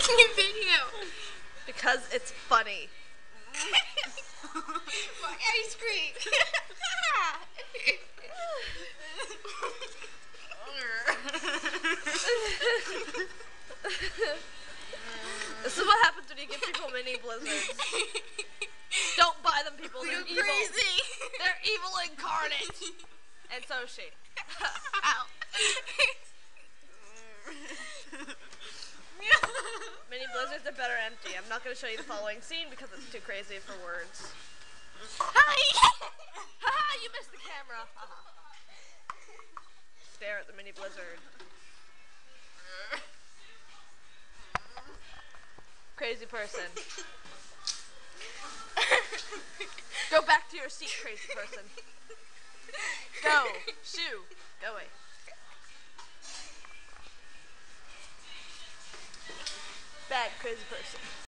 making a video? Because it's funny. Why ice cream? This is what happens when you give people mini blizzards. Don't buy them, people. They're evil. Crazy. They're evil incarnate. And so is she. Ow. Mini blizzards are better empty. I'm not going to show you the following scene because it's too crazy for words. Hi. Haha, you missed the camera. Stare at the mini blizzard. Crazy person. Go back to your seat, crazy person. Go. Shoo. Go away. Bad crazy person.